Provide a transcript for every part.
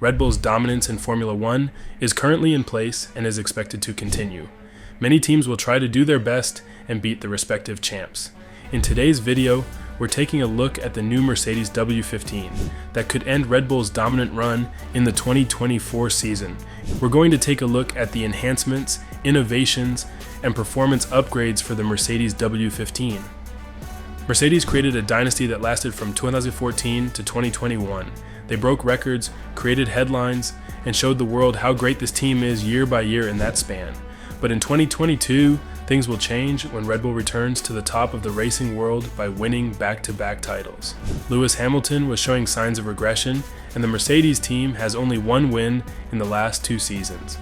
Red Bull's dominance in Formula One is currently in place and is expected to continue. Many teams will try to do their best and beat the respective champs. In today's video, we're taking a look at the new Mercedes W15 that could end Red Bull's dominant run in the 2024 season. We're going to take a look at the enhancements, innovations, and performance upgrades for the Mercedes W15. Mercedes created a dynasty that lasted from 2014 to 2021. They broke records, created headlines, and showed the world how great this team is year by year in that span. But in 2022, things will change when Red Bull returns to the top of the racing world by winning back-to-back titles. Lewis Hamilton was showing signs of regression, and the Mercedes team has only one win in the last 2 seasons.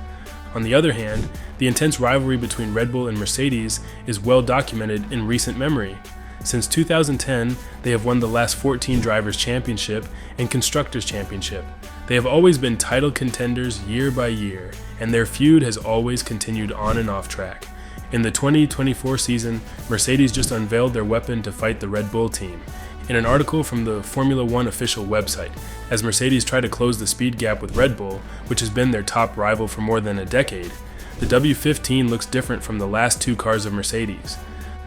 On the other hand, the intense rivalry between Red Bull and Mercedes is well documented in recent memory. Since 2010, they have won the last 14 Drivers' Championship and Constructors' Championship. They have always been title contenders year by year, and their feud has always continued on and off track. In the 2024 season, Mercedes just unveiled their weapon to fight the Red Bull team. In an article from the Formula One official website, as Mercedes try to close the speed gap with Red Bull, which has been their top rival for more than a decade, the W15 looks different from the last 2 cars of Mercedes.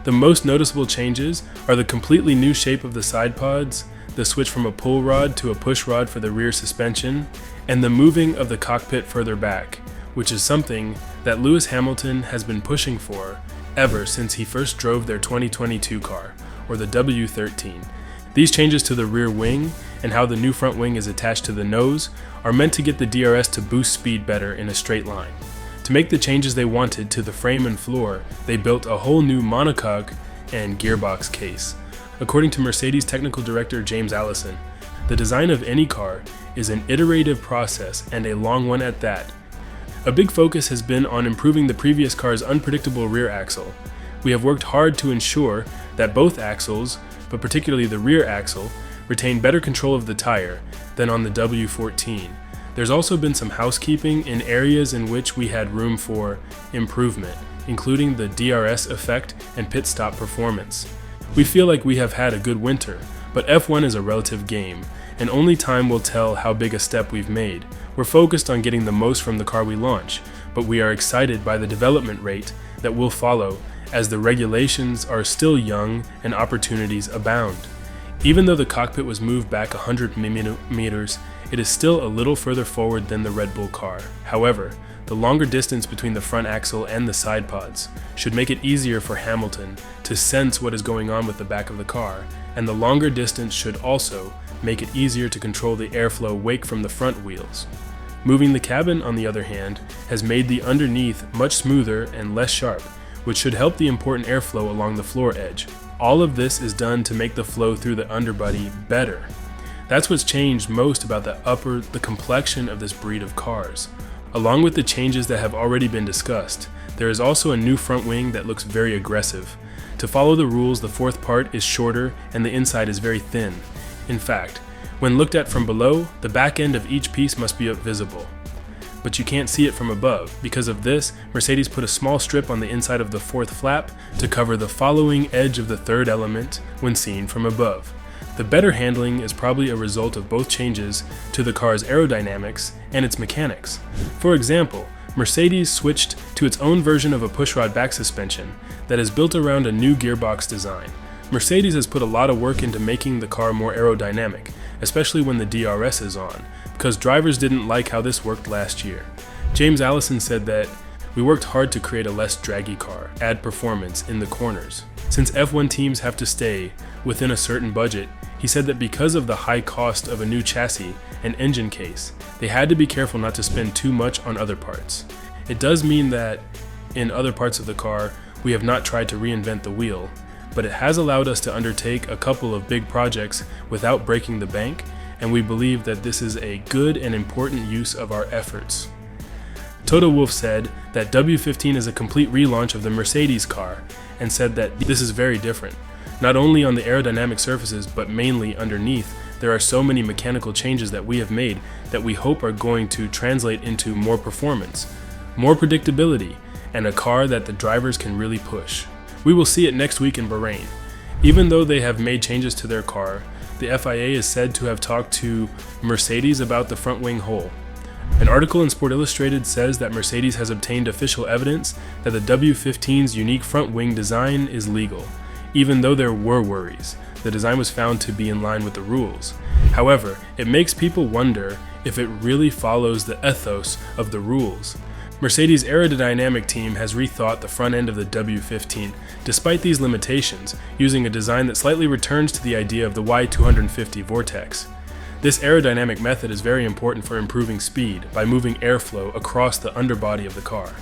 The most noticeable changes are the completely new shape of the side pods, the switch from a pull rod to a push rod for the rear suspension, and the moving of the cockpit further back, which is something that Lewis Hamilton has been pushing for ever since he first drove their 2022 car, or the W13. These changes to the rear wing and how the new front wing is attached to the nose are meant to get the DRS to boost speed better in a straight line. To make the changes they wanted to the frame and floor, they built a whole new monocoque and gearbox case. According to Mercedes technical director James Allison, the design of any car is an iterative process and a long one at that. A big focus has been on improving the previous car's unpredictable rear axle. We have worked hard to ensure that both axles, but particularly the rear axle, retain better control of the tire than on the W14. There's also been some housekeeping in areas in which we had room for improvement, including the DRS effect and pit stop performance. We feel like we have had a good winter, but F1 is a relative game, and only time will tell how big a step we've made. We're focused on getting the most from the car we launch, but we are excited by the development rate that will follow as the regulations are still young and opportunities abound. Even though the cockpit was moved back 100 millimeters, it is still a little further forward than the Red Bull car. However, the longer distance between the front axle and the side pods should make it easier for Hamilton to sense what is going on with the back of the car, and the longer distance should also make it easier to control the airflow wake from the front wheels. Moving the cabin, on the other hand, has made the underneath much smoother and less sharp, which should help the important airflow along the floor edge. All of this is done to make the flow through the underbody better. That's what's changed most about the complexion of this breed of cars. Along with the changes that have already been discussed, there is also a new front wing that looks very aggressive. To follow the rules, the fourth part is shorter and the inside is very thin. In fact, when looked at from below, the back end of each piece must be visible. But you can't see it from above. Because of this, Mercedes put a small strip on the inside of the fourth flap to cover the following edge of the third element when seen from above. The better handling is probably a result of both changes to the car's aerodynamics and its mechanics. For example, Mercedes switched to its own version of a pushrod back suspension that is built around a new gearbox design. Mercedes has put a lot of work into making the car more aerodynamic, especially when the DRS is on, because drivers didn't like how this worked last year. James Allison said that, "We worked hard to create a less draggy car, add performance in the corners." Since F1 teams have to stay within a certain budget, he said that because of the high cost of a new chassis and engine case, they had to be careful not to spend too much on other parts. It does mean that in other parts of the car, we have not tried to reinvent the wheel, but it has allowed us to undertake a couple of big projects without breaking the bank, and we believe that this is a good and important use of our efforts. Toto Wolff said that W15 is a complete relaunch of the Mercedes car, and said that this is very different. Not only on the aerodynamic surfaces, but mainly underneath, there are so many mechanical changes that we have made that we hope are going to translate into more performance, more predictability, and a car that the drivers can really push. We will see it next week in Bahrain. Even though they have made changes to their car, the FIA is said to have talked to Mercedes about the front wing hole. An article in Sport Illustrated says that Mercedes has obtained official evidence that the W15's unique front wing design is legal. Even though there were worries, the design was found to be in line with the rules. However, it makes people wonder if it really follows the ethos of the rules. Mercedes' aerodynamic team has rethought the front end of the W15, despite these limitations, using a design that slightly returns to the idea of the Y250 Vortex. This aerodynamic method is very important for improving speed by moving airflow across the underbody of the car.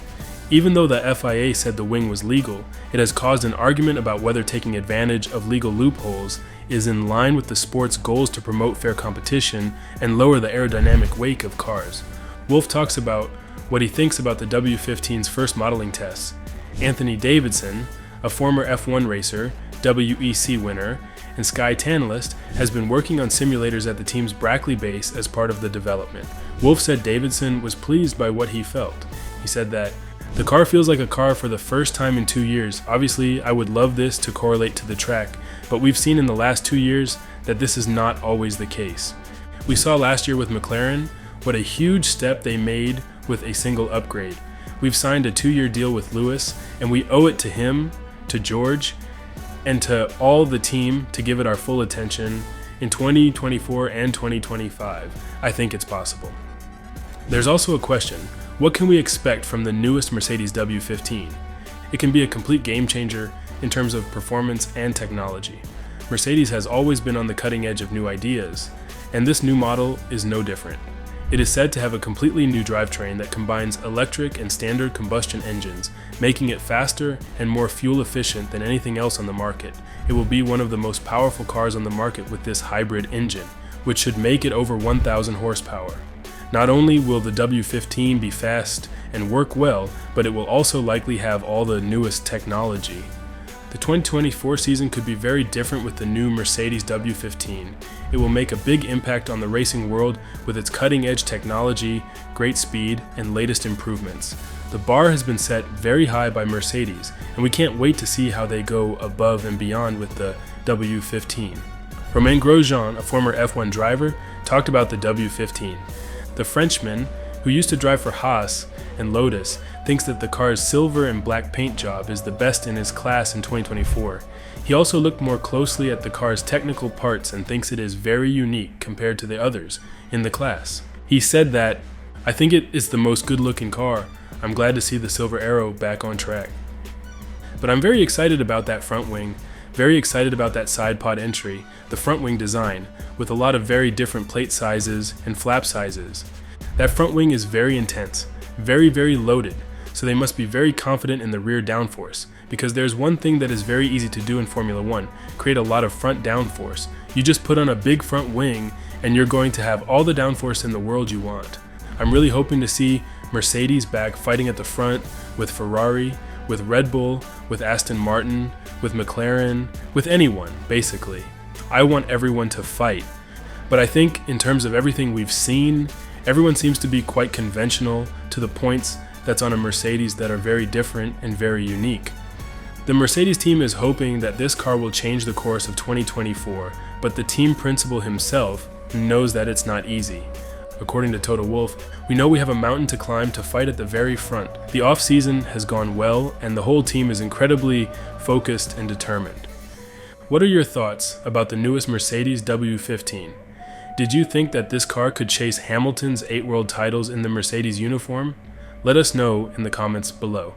Even though the FIA said the wing was legal, it has caused an argument about whether taking advantage of legal loopholes is in line with the sport's goals to promote fair competition and lower the aerodynamic weight of cars. Wolff talks about what he thinks about the W15's first modeling tests. Anthony Davidson, a former F1 racer, WEC winner, and Sky Tanalist, has been working on simulators at the team's Brackley base as part of the development. Wolff said Davidson was pleased by what he felt. He said that, "The car feels like a car for the first time in 2 years. Obviously, I would love this to correlate to the track, but we've seen in the last 2 years that this is not always the case. We saw last year with McLaren what a huge step they made with a single upgrade. We've signed a 2-year deal with Lewis, and we owe it to him, to George, and to all the team to give it our full attention in 2024 and 2025. I think it's possible." There's also a question: what can we expect from the newest Mercedes W15? It can be a complete game changer in terms of performance and technology. Mercedes has always been on the cutting edge of new ideas, and this new model is no different. It is said to have a completely new drivetrain that combines electric and standard combustion engines, making it faster and more fuel efficient than anything else on the market. It will be one of the most powerful cars on the market with this hybrid engine, which should make it over 1,000 horsepower. Not only will the W15 be fast and work well, but it will also likely have all the newest technology. The 2024 season could be very different with the new Mercedes W15. It will make a big impact on the racing world with its cutting-edge technology, great speed, and latest improvements. The bar has been set very high by Mercedes, and we can't wait to see how they go above and beyond with the W15. Romain Grosjean, a former F1 driver, talked about the W15. The Frenchman, who used to drive for Haas and Lotus, thinks that the car's silver and black paint job is the best in his class in 2024. He also looked more closely at the car's technical parts and thinks it is very unique compared to the others in the class. He said that, "I think it is the most good-looking car. I'm glad to see the Silver Arrow back on track." But I'm very excited about that front wing, very excited about that side pod entry, the front wing design, with a lot of very different plate sizes and flap sizes. That front wing is very intense, very, very loaded, so they must be very confident in the rear downforce, because there's one thing that is very easy to do in Formula 1, create a lot of front downforce. You just put on a big front wing and you're going to have all the downforce in the world you want. I'm really hoping to see Mercedes back fighting at the front with Ferrari, with Red Bull, with Aston Martin, with McLaren, with anyone, basically. I want everyone to fight. But I think in terms of everything we've seen, everyone seems to be quite conventional to the points that's on a Mercedes that are very different and very unique. The Mercedes team is hoping that this car will change the course of 2024, but the team principal himself knows that it's not easy. According to Toto Wolff, "We know we have a mountain to climb to fight at the very front. The off-season has gone well, and the whole team is incredibly focused and determined." What are your thoughts about the newest Mercedes W15? Did you think that this car could chase Hamilton's 8 world titles in the Mercedes uniform? Let us know in the comments below.